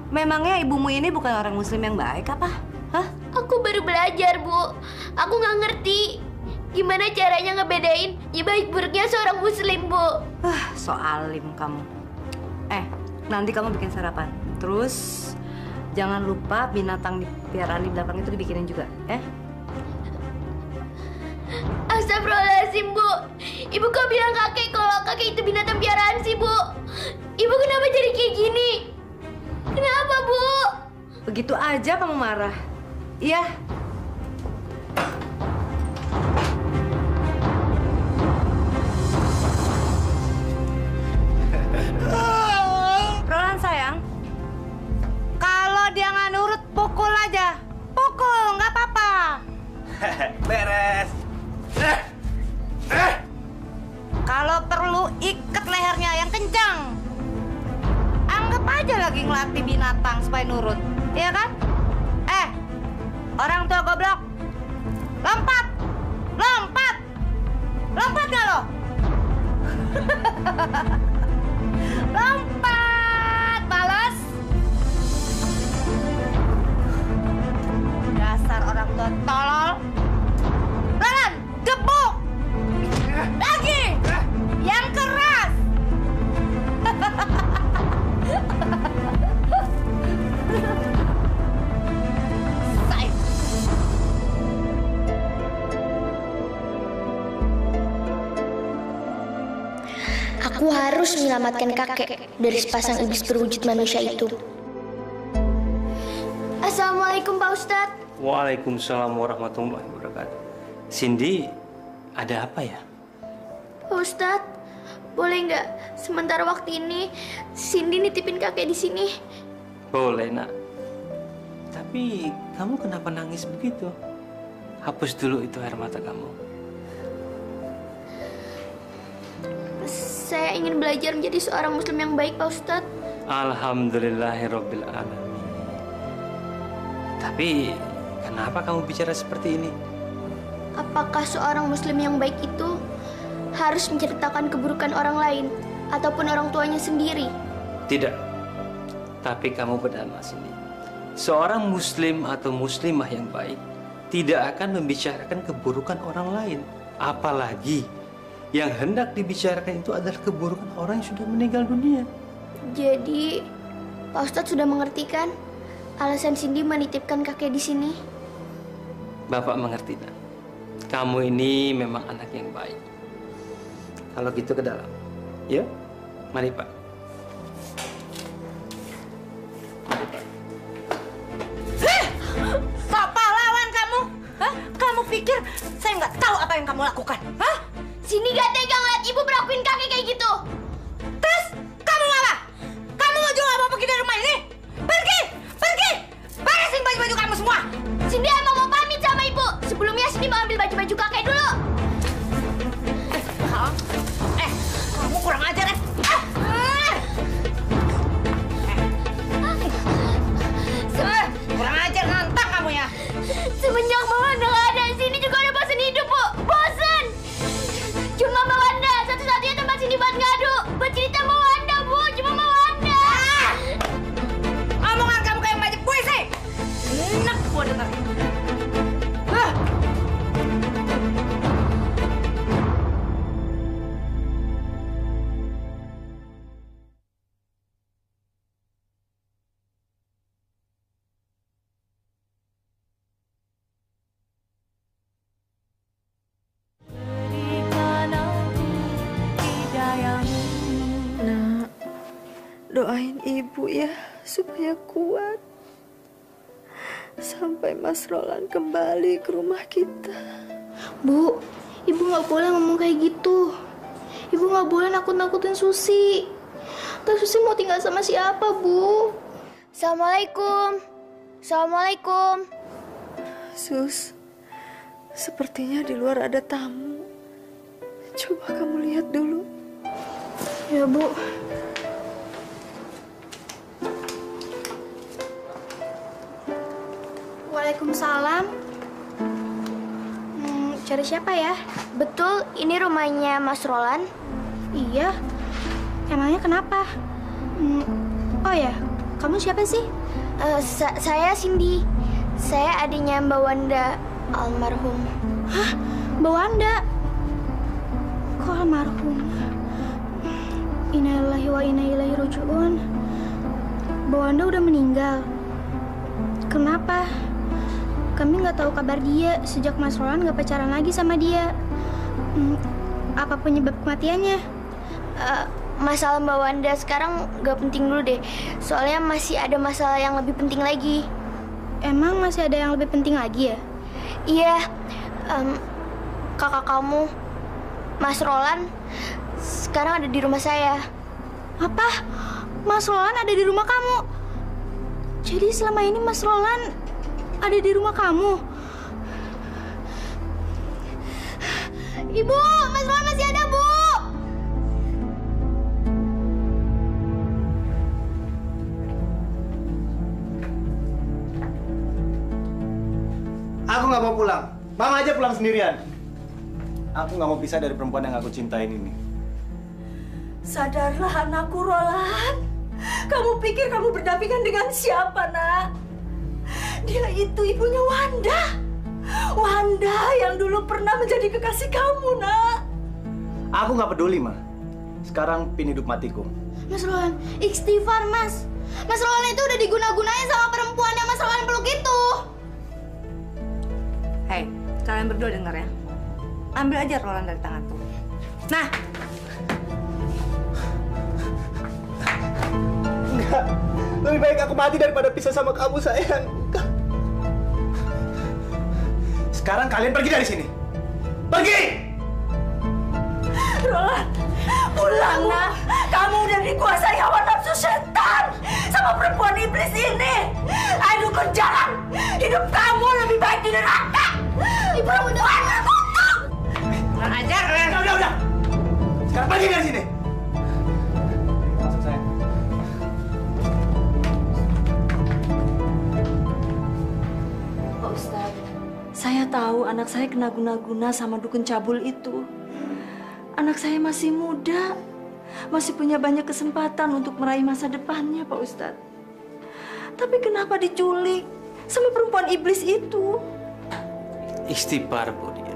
Memangnya ibumu ini bukan orang muslim yang baik apa? Hah? Aku baru belajar, Bu. Aku nggak ngerti gimana caranya ngebedain ya baik buruknya seorang muslim, Bu. So alim kamu. Nanti kamu bikin sarapan. Terus jangan lupa binatang piaraan di belakang itu dibikinin juga, Astagfirullahaladzim, Bu. Ibu kok bilang kakek kalau kakek itu binatang piaraan sih, Bu? Ibu kenapa jadi kayak gini? Kenapa, Bu? Begitu aja kamu marah. Iya. Roland sayang, kalau dia nggak nurut, pukul aja. Pukul, nggak apa-apa. Beres. Kalau perlu ikat lehernya yang kencang. Anggap aja lagi ngelatih binatang supaya nurut, iya kan? Orang tua goblok, lompat, lompat, lompat gak lo? Lompat, balas. Dasar orang tua tolol. Lalan, gebuk. Lagi, yang keras. Aku harus menyelamatkan kakek dari sepasang iblis berwujud manusia itu. Assalamualaikum, Pak Ustadz. Waalaikumsalam warahmatullahi wabarakatuh. Cindy, ada apa ya? Pak Ustadz, boleh nggak sementara waktu ini Cindy nitipin kakek di sini? Boleh, Nak. Tapi kamu kenapa nangis begitu? Hapus dulu itu air mata kamu. Saya ingin belajar menjadi seorang muslim yang baik, Pak Ustadz. Alhamdulillahirabbil alamin. Tapi kenapa kamu bicara seperti ini? Apakah seorang muslim yang baik itu harus menceritakan keburukan orang lain ataupun orang tuanya sendiri? Tidak. Tapi kamu benar, Mas Cindy. Seorang muslim atau muslimah yang baik tidak akan membicarakan keburukan orang lain. Apalagi yang hendak dibicarakan itu adalah keburukan orang yang sudah meninggal dunia. Jadi, Pak Ustadz sudah mengerti kan alasan Cindy menitipkan kakek di sini? Bapak mengerti, Nak. Kamu ini memang anak yang baik. Kalau gitu ke dalam. Ya, mari Pak. Mari Pak. Sok pahlawan kamu? Hah? Kamu pikir saya nggak tahu apa yang kamu lakukan? Hah? Cindy gak tega ngeliat ibu berlakuin kakek kayak gitu. Terus kamu apa? Kamu mau juga mau pergi dari rumah ini? Pergi! Pergi! Beresin baju-baju kamu semua! Cindy emang mau pamit sama ibu. Sebelumnya Cindy mau ambil baju-baju kakek dulu. Kamu kurang ajar ya? Kurang ajar nantang kamu ya. Semenjak Mbak Wanda nggak ada di sini juga udah bosan hidup, Bu. Bosan. Cuma Mbak Wanda satu-satunya tempat Cindy buat ngadu, buat cerita Mbak Wanda, Bu. Cuma Mbak Wanda. Omongan kamu kayak banyak puisi. Enak gua dengar. Doain ibu ya supaya kuat sampai Mas Roland kembali ke rumah kita. Bu, ibu nggak boleh ngomong kayak gitu. Ibu nggak boleh nakut-nakutin Susi. Terus Susi mau tinggal sama siapa, Bu? Assalamualaikum. Assalamualaikum. Sus, sepertinya di luar ada tamu. Coba kamu lihat dulu. Ya, Bu. Waalaikumsalam. Cari siapa ya? Betul, ini rumahnya Mas Roland. Iya. Emangnya kenapa? Oh ya, kamu siapa sih? Saya Cindy. Saya adiknya Mbak Wanda almarhum. Hah? Mbak Wanda? Kok almarhum? Innalillahi wa inna ilaihi raji'un. Mbak Wanda udah meninggal. Kenapa? Kami nggak tahu kabar dia sejak Mas Roland nggak pacaran lagi sama dia. Apa penyebab kematiannya? Masalah Mbak Wanda sekarang nggak penting dulu deh. Soalnya masih ada masalah yang lebih penting lagi. Emang masih ada yang lebih penting lagi ya? Iya. Kakak kamu, Mas Roland, sekarang ada di rumah saya. Apa? Mas Roland ada di rumah kamu? Jadi selama ini Mas Roland ada di rumah kamu? Ibu, Mas Roland masih ada, Bu. Aku nggak mau pulang. Mama aja pulang sendirian. Aku nggak mau pisah dari perempuan yang aku cintain ini. Sadarlah anakku, Roland. Kamu pikir kamu berdampingan dengan siapa, nak? Dia itu ibunya Wanda. Wanda yang dulu pernah menjadi kekasih kamu, nak. Aku nggak peduli, Ma. Sekarang pin hidup matiku. Mas Roland, istighfar, Mas. Mas Roland itu udah diguna-gunain sama perempuan yang Mas Roland peluk itu. Hei, kalian berdua denger ya. Ambil aja Roland dari tanganku. Nah. Enggak. Lebih baik aku mati daripada pisah sama kamu, sayang. Sekarang kalian pergi dari sini. Pergi! Roland, pulang, nak. Kamu udah dikuasai hawa nafsu setan sama perempuan iblis ini. Ayo dukun jalan. Hidup kamu lebih baik di neraka. Perempuan terkutuk. Kurang ajar. Udah. Sekarang pergi dari sini. Masuk, sayang. Pak Ustadz, saya tahu anak saya kena guna-guna sama dukun cabul itu. Anak saya masih muda, masih punya banyak kesempatan untuk meraih masa depannya, Pak Ustadz. Tapi kenapa diculik sama perempuan iblis itu? Istighfar, Bu Dia.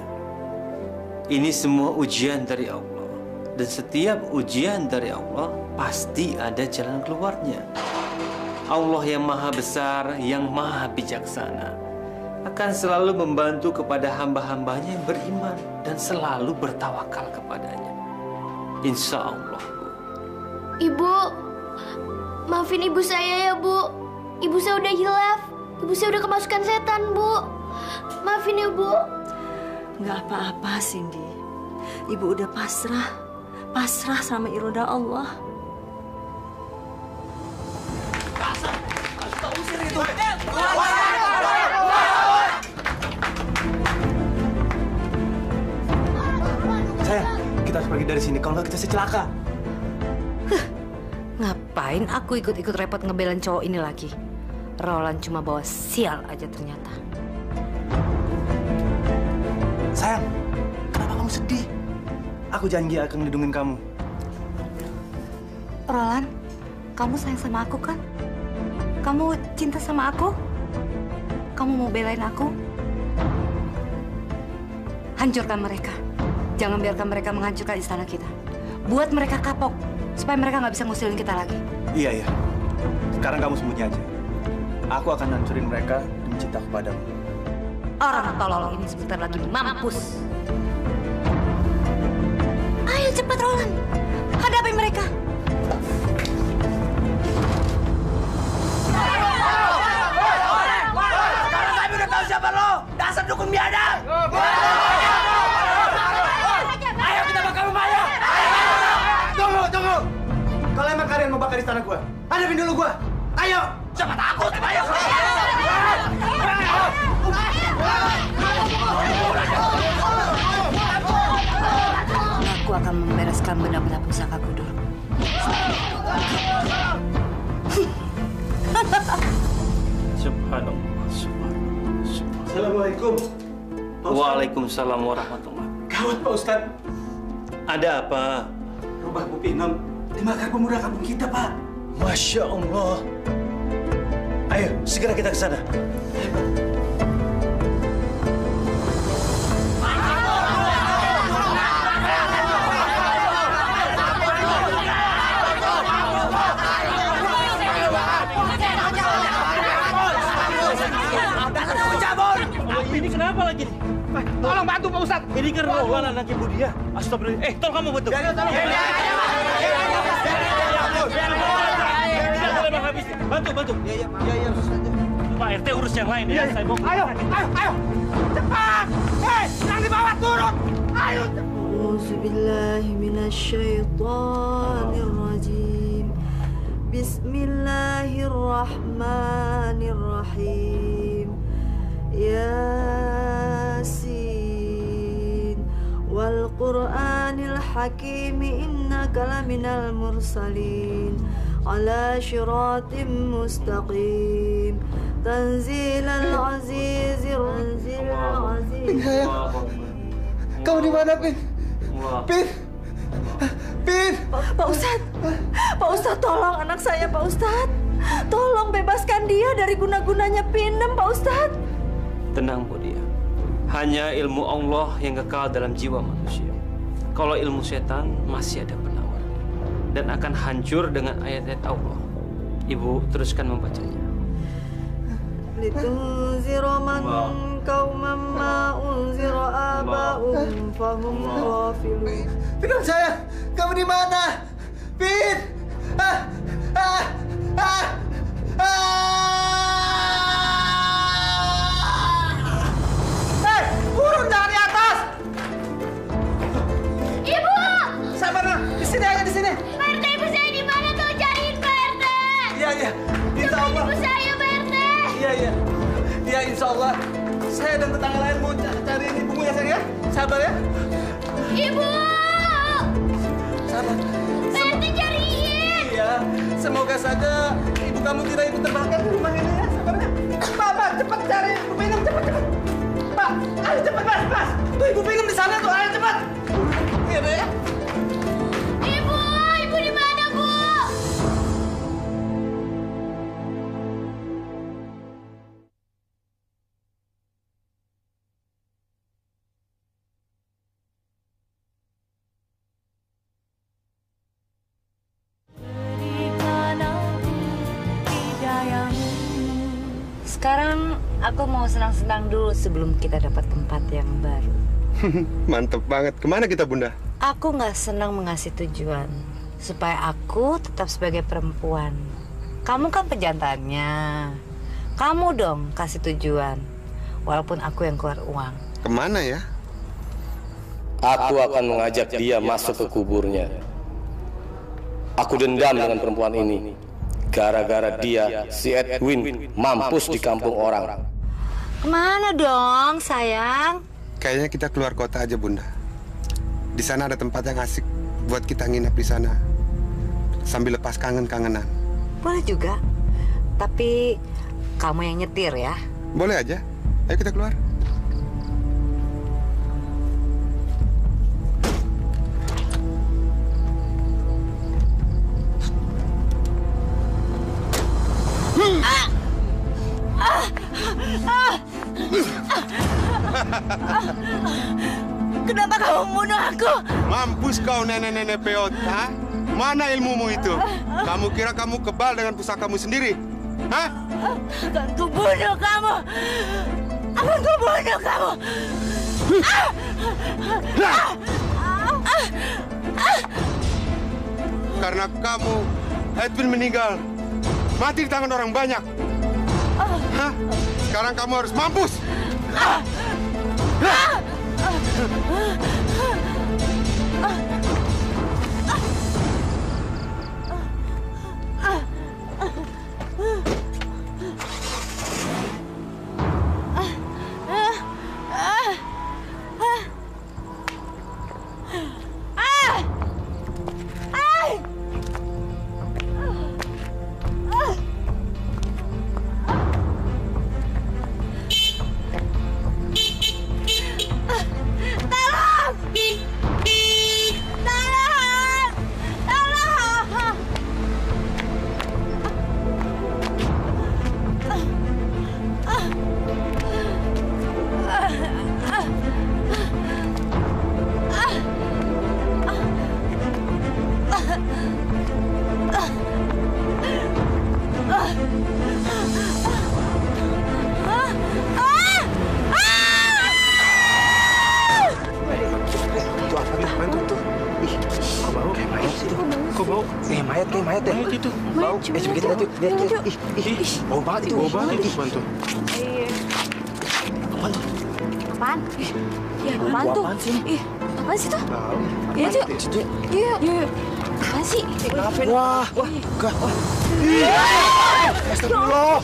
Ini semua ujian dari Allah. Dan setiap ujian dari Allah pasti ada jalan keluarnya. Allah yang maha besar, yang maha bijaksana akan selalu membantu kepada hamba-hambanya yang beriman dan selalu bertawakal kepadanya. Insya Allah, Bu. Ibu, maafin ibu saya ya, Bu. Ibu saya udah hilaf. Ibu saya udah kemasukan setan, Bu. Maafin ya, Bu. Nggak apa-apa, Cindy. Ibu udah pasrah. Pasrah sama iroda Allah. Sayang, kita harus pergi dari sini. Kalau nggak kita celaka. Ngapain aku ikut-ikut repot ngebelain cowok ini lagi? Roland cuma bawa sial aja ternyata. Sayang, kenapa kamu sedih? Aku janji akan melindungi kamu. Roland, kamu sayang sama aku kan? Kamu cinta sama aku? Kamu mau belain aku? Hancurkan mereka. Jangan biarkan mereka menghancurkan istana kita. Buat mereka kapok, supaya mereka nggak bisa ngusilin kita lagi. Iya. Sekarang kamu sembunyi aja. Aku akan hancurin mereka demi cintaku padamu. Orang tolol ini sebentar lagi mampus. Ayo cepat, Roland. Hadapi mereka. Sekarang kami udah tahu siapa lo. Dasar dukun biadab. Ayo kita bakar rumahnya. Tunggu. Kalau emang kalian mau bakar istana gua, hadapin dulu gua. Ayo. Siapa takut? Ayo. Aku akan membereskan benda-benda pusakaku dulu. Subhanallah. Assalamualaikum. Waalaikumsalam warahmatullahi. Gawat, Pak Ustadz. Ada apa? Rumah Bu Pinem dimakan pemuda kampung kita, Pak. Masya Allah. Ayo, segera kita ke sana. Ini kenapa lagi? Tolong bantu Pak Ustadz. Ini kan Roland anak Ibu Dia. Astagfirullah. Tolong kamu bantu. Tidak boleh menghabis. Bantu. Iya. Pak RT urus yang lain ya. Saya mau. Ayo. Cepat. Yang di bawah turun. Ayo. Auzubillahi minasyaitonirrajim. Bismillahirrahmanirrahim. Yasin wal Qur'anil Hakim innaka laminal mursalin ala syiratim mustaqim tanzilal azizir azim. Kamu di mana, Pin? Pin! Pak Ustadz, tolong anak saya, Pak Ustadz. Tolong bebaskan dia dari guna-gunanya Pinem, Pak Ustadz. Tenang, Bu Dia. Hanya ilmu Allah yang kekal dalam jiwa manusia. Kalau ilmu setan masih ada penawar dan akan hancur dengan ayat-ayat Allah. Ibu teruskan membacanya. Litunzira man qauman ma unzira aba'um fahum ghafilun. Pin saya, kamu di mana? Pin! Turun jangan di atas! Ibu! Sabar, di sini aja, di sini. Pak RT, ibu saya di mana tuh? Cariin Pak RT. Iya. Insya Allah. Ibu saya, Pak RT. Iya. Iya, insya Allah. Saya dan tetangga lain mau cariin ibumu ya, sayang ya. Sabar ya. Ibu! Sabar. Pak RT cariin. Iya. Semoga saja ibu kamu tidak ikut terbakar di rumah ini ya. Sabar ya. Pak, cepat cari ibu Pinem, cepat. Pak, ayo cepat, Mas. Tuh ibu Pinem di sana tuh, ayo cepat. Iya, Pak ya. Ibu di mana, Bu? Sekarang aku mau senang-senang dulu sebelum kita dapat tempat yang baru. Mantep banget. Kemana kita, Bunda? Aku nggak senang mengasih tujuan supaya aku tetap sebagai perempuan. Kamu kan pejantannya. Kamu dong kasih tujuan, walaupun aku yang keluar uang. Kemana ya? Aku akan mengajak dia masuk ke kuburnya. Aku dendam dengan perempuan ini. Gara-gara dia, si Edwin mampus di kampung orang. Kemana dong, sayang? Kayaknya kita keluar kota aja, Bunda. Di sana ada tempat yang asik buat kita nginep di sana. Sambil lepas kangen-kangenan. Boleh juga. Tapi kamu yang nyetir ya? Boleh aja. Ayo kita keluar. Kenapa kamu membunuh aku? Mampus kau nenek-nenek peot, ha? Mana ilmumu itu? Kamu kira kamu kebal dengan pusakamu sendiri? Hah? Akan kubunuh kamu! Akan kubunuh kamu! Karena kamu, Edwin meninggal. Mati di tangan orang banyak. Hah? Sekarang kamu harus mampus! Bau banget itu. Bantu. Apaan? Iya, apaan tuh? Apaan sih? Ih, apaan sih tuh? Iya, Cuk. Iya. Apaan sih? Wah, enggak. Astagfirullah.